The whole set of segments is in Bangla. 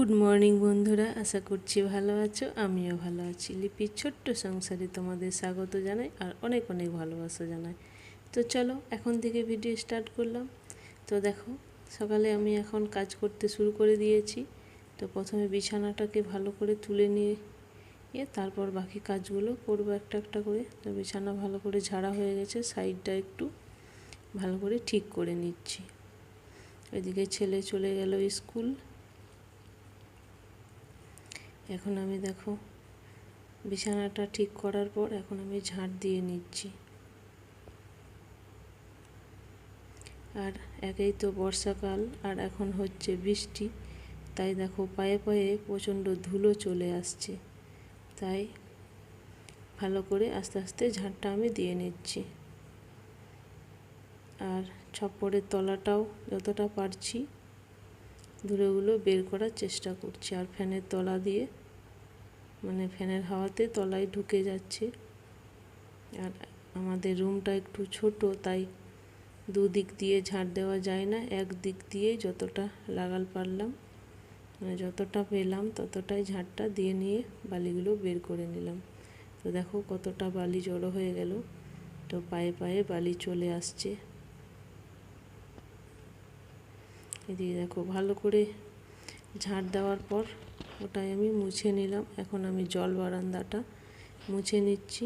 গুড মর্নিং বন্ধুরা, আশা করছি ভালো আছো। আমিও ভালো আছি। লিপির ছোট্ট সংসারে তোমাদের স্বাগত জানাই আর অনেক অনেক ভালোবাসা জানাই। তো চলো এখন থেকে ভিডিও স্টার্ট করলাম। তো দেখো, সকালে আমি এখন কাজ করতে শুরু করে দিয়েছি। তো প্রথমে বিছানাটাকে ভালো করে তুলে নিয়ে তারপর বাকি কাজগুলো করবো একটা একটা করে। তো বিছানা ভালো করে ঝাড়া হয়ে গেছে, সাইডটা একটু ভালো করে ঠিক করে নিচ্ছি। এদিকে ছেলে চলে গেল স্কুল। এখন আমি দেখো বিছানাটা ঠিক করার পর এখন আমি ঝাঁট দিয়ে নিচ্ছি। আর একেই তো বর্ষাকাল আর এখন হচ্ছে বৃষ্টি, তাই দেখো পায়ে পায়ে প্রচণ্ড ধুলো চলে আসছে। তাই ভালো করে আস্তে আস্তে ঝাঁটটা আমি দিয়ে নিচ্ছি। আর ছপ্পরের তলাটাও যতটা পারছি ধুলোগুলো বের করার চেষ্টা করছি। আর ফ্যানের তলা দিয়ে ফ্যানের হাওয়াতে তলায় ঢুকে যাচ্ছে। আর আমাদের রুমটা একটু ছোট, তাই দুদিক দিয়ে ঝাড় দেওয়া যায় না, এক দিক দিয়ে যতটা লাগাল পারলাম যতটা পেলাম ততটাই ঝাড়টা দিয়ে নিয়ে বালিগুলো বের করে নিলাম। তো দেখো কতটা বালি জড়ো হয়ে গেল। তো পায়ে পায়ে বালি চলে আসছে। এদিকে দেখো ভালো করে ঝাঁট দেওয়ার পর ওটাই আমি মুছে নিলাম। এখন আমি জল বারান্দাটা মুছে নিচ্ছি।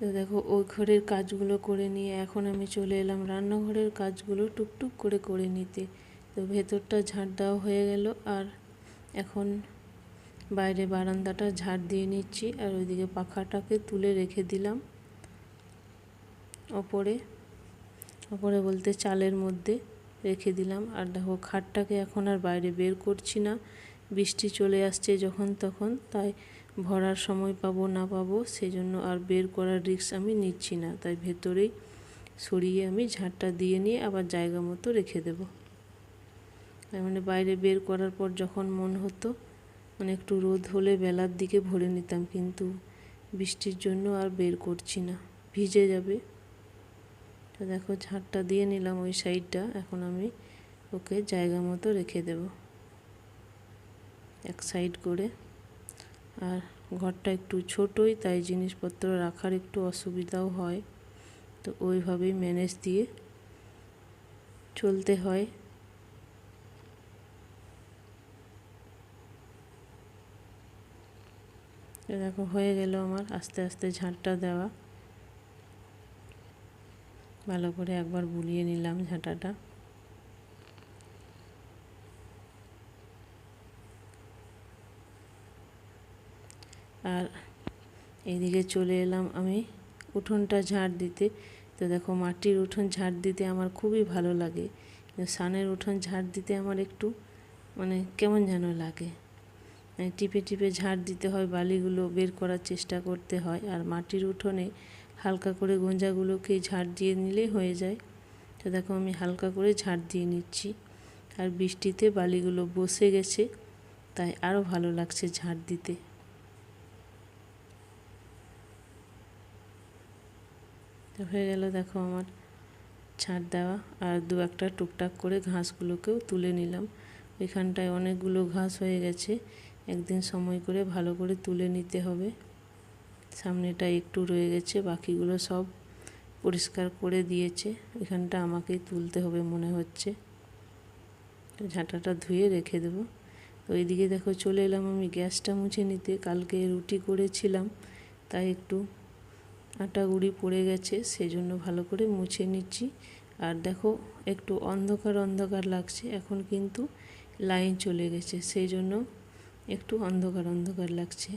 তো দেখো ওই ঘরের কাজগুলো করে নিয়ে এখন আমি চলে এলাম রান্নাঘরের কাজগুলো টুকটুক করে করে নিতে। তো ভেতরটা ঝাঁট দেওয়া হয়ে গেল আর এখন বাইরে বারান্দাটা ঝাড় দিয়ে নিচ্ছি। আর ওইদিকে পাখাটাকে তুলে রেখে দিলাম ওপরে বলতে চালের মধ্যে রেখে দিলাম। আর দেখো খাটটাকে এখন আর বাইরে বের করছি না, বৃষ্টি চলে আসছে যখন তখন, তাই ভরার সময় পাবো না পাবো সেজন্য আর বের করার রিস্ক আমি নিচ্ছি না। তাই ভেতরেই সরিয়ে আমি ঝাঁটটা দিয়ে নিয়ে আবার জায়গা মতো রেখে দেব। বাইরে বের করার পর যখন মন হতো একটু রোদ হলে বেলার দিকে ভরে নিতাম, কিন্তু বৃষ্টির জন্য আর বের করছি না, ভিজে যাবে। তো দেখো ঝাঁটটা দিয়ে নিলাম ওই সাইডটা। এখন আমি ওকে জায়গা মতো রেখে দেব এক সাইড করে। আর ঘরটা একটু ছোটই, তাই জিনিসপত্র রাখার একটু অসুবিধাও হয়। তো ওইভাবেই ম্যানেজ দিয়ে চলতে হয়। দেখো হয়ে গেল আমার আস্তে আস্তে ঝাঁটটা দেওয়া। ভালো করে একবার বুলিয়ে নিলাম ঝাঁটাটা। আর এইদিকে চলে এলাম আমি উঠোনটা ঝাড় দিতে। তো দেখো মাটির উঠোন ঝাড় দিতে আমার খুবই ভালো লাগে। সানের উঠোন ঝাড় দিতে আমার একটু কেমন যেন লাগে। টিপে টিপে ঝাড় দিতে হয়, বালিগুলো বের করার চেষ্টা করতে হয়। আর মাটির উঠোনে হালকা করে গোঁজাগুলোকে ঝাড় দিয়ে নিলেই হয়ে যায়। তো দেখো আমি হালকা করে ঝাড় দিয়ে নিচ্ছি। আর বৃষ্টিতে বালিগুলো বসে গেছে, তাই আরও ভালো লাগছে ঝাড় দিতে। তো হয়ে গেল দেখো আমার ঝাঁট দেওয়া। আর দু একটা টুকটাক করে ঘাসগুলোকেও তুলে নিলাম। এখানটায় অনেকগুলো ঘাস হয়ে গেছে, একদিন সময় করে ভালো করে তুলে নিতে হবে। সামনেটা একটু রয়ে গেছে, বাকিগুলো সব পরিষ্কার করে দিয়েছে। এখানটা আমাকেই তুলতে হবে মনে হচ্ছে। তো ঝাঁটাটা ধুয়ে রেখে দেবো। তো এইদিকে দেখো চলে এলাম আমি গ্যাসটা মুছে নিতে। কালকে রুটি করেছিলাম, তাই একটু আটা গুঁড়ি পড়ে গেছে, সেজন্য ভালো করে মুছে নিচ্ছি। আর দেখো একটু অন্ধকার অন্ধকার লাগছে, এখন কিন্তু লাইন চলে গেছে, সেই জন্য একটু অন্ধকার অন্ধকার লাগছে।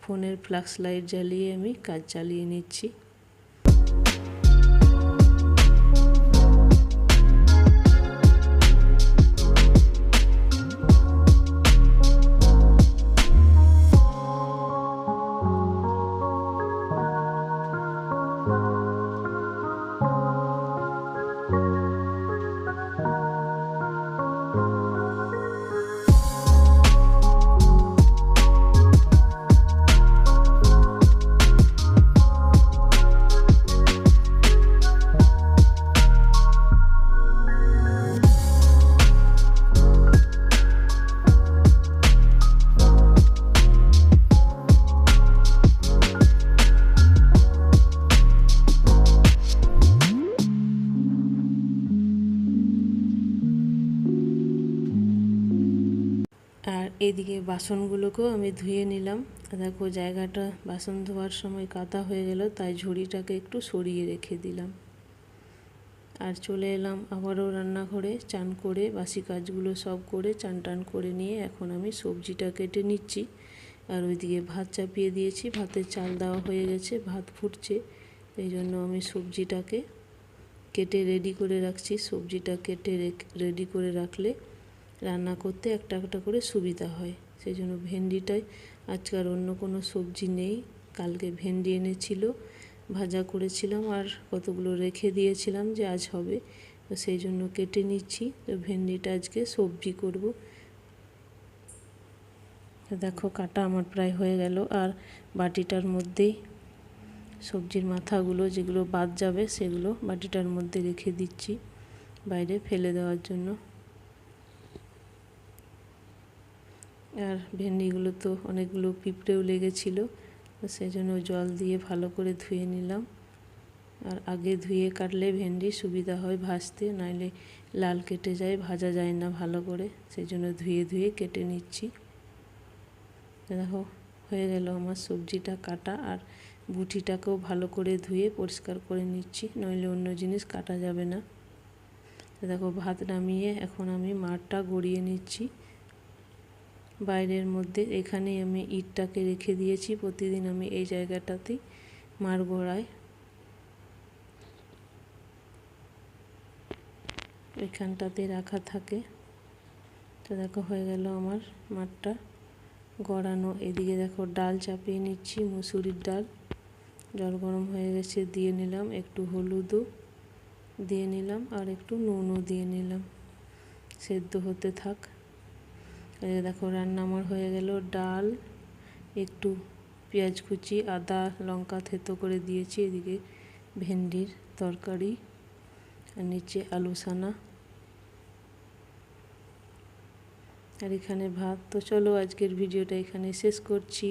ফোনের ফ্ল্যাশ লাইট জ্বালিয়ে আমি কাজ চালিয়ে নিচ্ছি। এদিকে বাসনগুলোকেও আমি ধুয়ে নিলাম। দেখো জায়গাটা বাসন ধোয়ার সময় কাদা হয়ে গেল, তাই ঝুড়িটাকে একটু সরিয়ে রেখে দিলাম। আর চলে এলাম আবারও রান্নাঘরে, চান করে বাসি কাজগুলো সব করে চান টান করে নিয়ে এখন আমি সবজিটা কেটে নিচ্ছি। আর ওইদিকে ভাত চাপিয়ে দিয়েছি, ভাতের চাল দেওয়া হয়ে গেছে, ভাত ফুটছে, এই জন্য আমি সবজিটাকে কেটে রেডি করে রাখছি। সবজিটা কেটে রেডি করে রাখলে রান্না করতে একটা একটা করে সুবিধা হয়। সেই জন্য ভেন্ডিটাই আজকাল, অন্য কোনো সবজি নেই। কালকে ভেন্ডি এনেছিল, ভাজা করেছিলাম আর কতগুলো রেখে দিয়েছিলাম যে আজ হবে, তো সেই জন্য কেটে নিচ্ছি। তো ভেন্ডিটা আজকে সবজি করব। দেখো কাটা আমার প্রায় হয়ে গেল। আর বাটিটার মধ্যেই সবজির মাথাগুলো যেগুলো বাদ যাবে সেগুলো বাটিটার মধ্যে রেখে দিচ্ছি বাইরে ফেলে দেওয়ার জন্য। আর ভেন্ডিগুলো তো অনেকগুলো পিঁপড়েও লেগেছিলো, সেই জন্য জল দিয়ে ভালো করে ধুয়ে নিলাম। আর আগে ধুয়ে কাটলে ভেন্ডি সুবিধা হয় ভাজতে, নাইলে লাল কেটে যায়, ভাজা যায় না ভালো করে, সেই জন্য ধুয়ে ধুয়ে কেটে নিচ্ছি। দেখো হয়ে গেল আমার সবজিটা কাটা। আর বুটিটাকেও ভালো করে ধুয়ে পরিষ্কার করে নিচ্ছি, নইলে অন্য জিনিস কাটা যাবে না। দেখো ভাত নামিয়ে এখন আমি মাড়টা গড়িয়ে নিচ্ছি বাইরের মধ্যে। এখানেই আমি ইটটাকে রেখে দিয়েছি, প্রতিদিন আমি এই জায়গাটাতেই মাড় গড়াই, এখানটাতে রাখা থাকে। তো দেখো হয়ে গেল আমার মাড়টা গড়ানো। এদিকে দেখো ডাল চাপিয়ে নিচ্ছি, মুসুরির ডাল। জল গরম হয়ে গেছে, দিয়ে নিলাম একটু হলুদও দিয়ে নিলাম আর একটু নুনও দিয়ে নিলাম, সেদ্ধ হতে থাক। দেখো রান্না আমার হয়ে গেল। ডাল, একটু পেঁয়াজ কুচি, আদা লঙ্কা থেতো করে দিয়েছি, এদিকে ভেন্ডির তরকারি, আর নিচে আলু সানা, আর এখানে ভাত। তো চলো আজকের ভিডিওটা এখানে শেষ করছি।